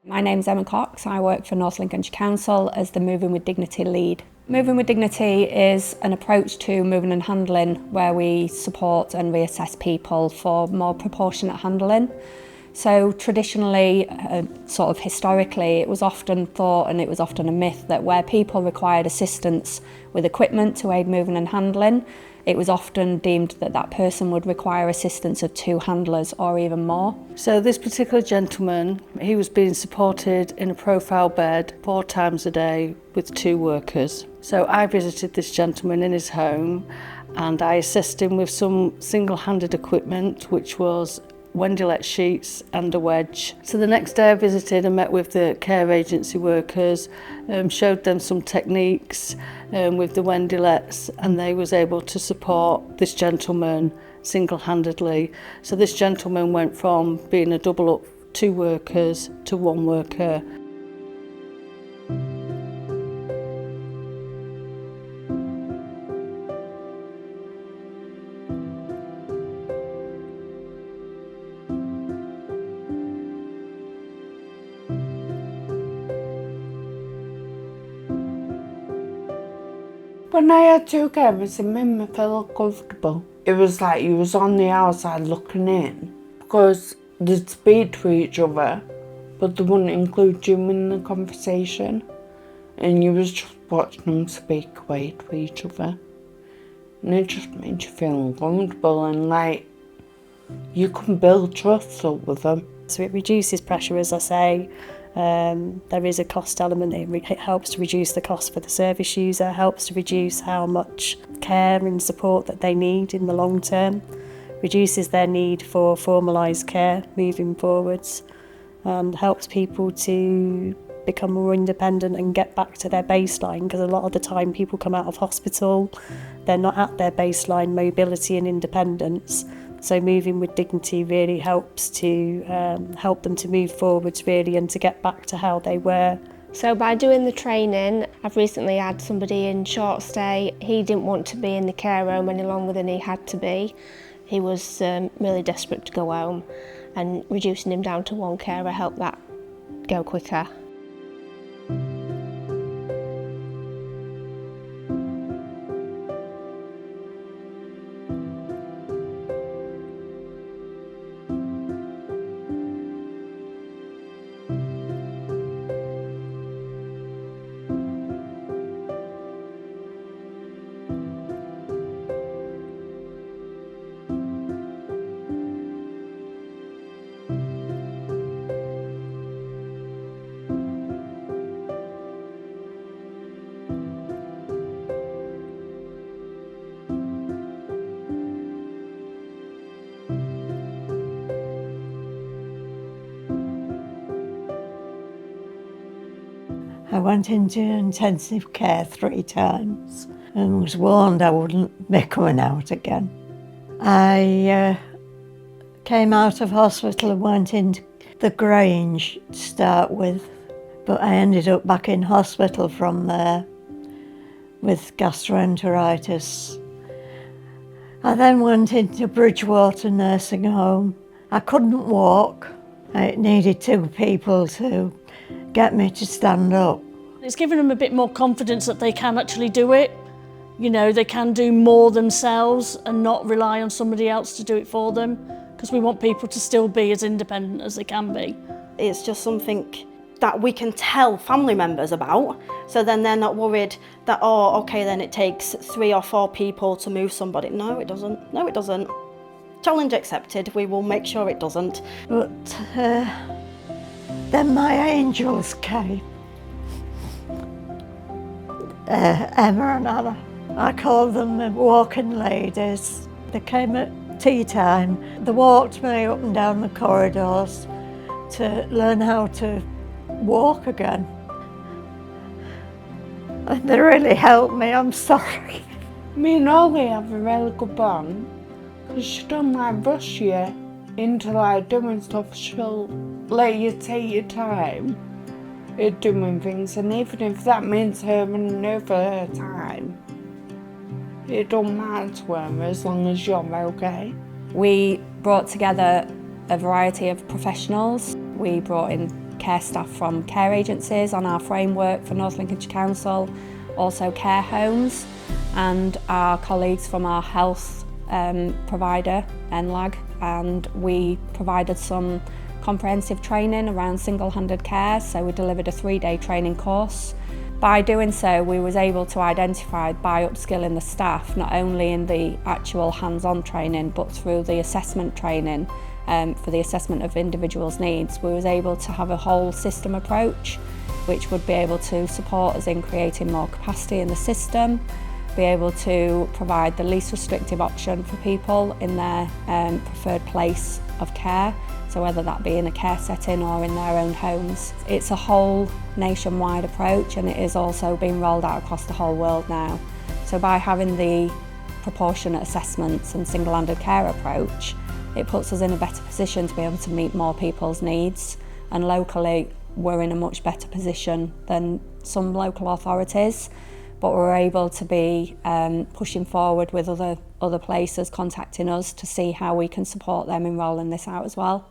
My name's Emma Cox. I work for North Lincolnshire Council as the Moving with Dignity lead. Moving with Dignity is an approach to moving and handling where we support and reassess people for more proportionate handling. So traditionally, sort of historically, it was often thought, and it was often a myth, that where people required assistance with equipment to aid moving and handling, it was often deemed that that person would require assistance of 2 handlers or even more. So this particular gentleman, he was being supported in a profile bed 4 times a day with 2 workers. So I visited this gentleman in his home and I assisted him with some single-handed equipment, which was Wendylet sheets and a wedge. So the next day I visited and met with the care agency workers, showed them some techniques with the Wendylets, and they was able to support this gentleman single-handedly. So this gentleman went from being a double up 2 workers to 1 worker. When I had 2 carers, it made me feel uncomfortable. It was like you was on the outside looking in, because they'd speak to each other, but they wouldn't include you in the conversation. And you was just watching them speak away to each other. And it just made you feel uncomfortable, and like you can build trust up with them. So it reduces pressure, as I say. There is a cost element. It helps to reduce the cost for the service user, helps to reduce how much care and support that they need in the long term, reduces their need for formalised care moving forwards, and helps people to become more independent and get back to their baseline, because a lot of the time people come out of hospital, they're not at their baseline mobility and independence. So Moving with Dignity really helps to help them to move forwards really, and to get back to how they were. So by doing the training, I've recently had somebody in short stay. He didn't want to be in the care home any longer than he had to be. He was really desperate to go home, and reducing him down to 1 carer helped that go quicker. I went into intensive care 3 times and was warned I wouldn't be coming out again. I came out of hospital and went into the Grange to start with, but I ended up back in hospital from there with gastroenteritis. I then went into Bridgewater nursing home. I couldn't walk. I needed 2 people to get me to stand up. It's given them a bit more confidence that they can actually do it. You know, they can do more themselves and not rely on somebody else to do it for them, because we want people to still be as independent as they can be. It's just something that we can tell family members about, so then they're not worried that, oh, okay, then it takes 3 or 4 people to move somebody. No, it doesn't. No, it doesn't. Challenge accepted. We will make sure it doesn't. But then my angels came. Emma and Anna. I call them the walking ladies. They came at tea time. They walked me up and down the corridors to learn how to walk again. And they really helped me, I'm sorry. Me and Ollie have a really good bond, because she don't like rush you into like doing stuff. She'll let you take your time at doing things, and even if that means her running over her time, it don't matter to her as long as you're okay. We brought together a variety of professionals. We brought in care staff from care agencies on our framework for North Lincolnshire Council, also care homes, and our colleagues from our health provider, NLAG, and we provided some comprehensive training around single-handed care, so we delivered a 3-day training course. By doing so, we was able to identify by upskilling the staff, not only in the actual hands-on training, but through the assessment training for the assessment of individuals' needs. We was able to have a whole system approach, which would be able to support us in creating more capacity in the system, be able to provide the least restrictive option for people in their preferred place of care, so whether that be in a care setting or in their own homes. It's a whole nationwide approach, and it is also being rolled out across the whole world now. So by having the proportionate assessments and single-handed care approach, it puts us in a better position to be able to meet more people's needs, and locally we're in a much better position than some local authorities, but we're able to be pushing forward with other places contacting us to see how we can support them in rolling this out as well.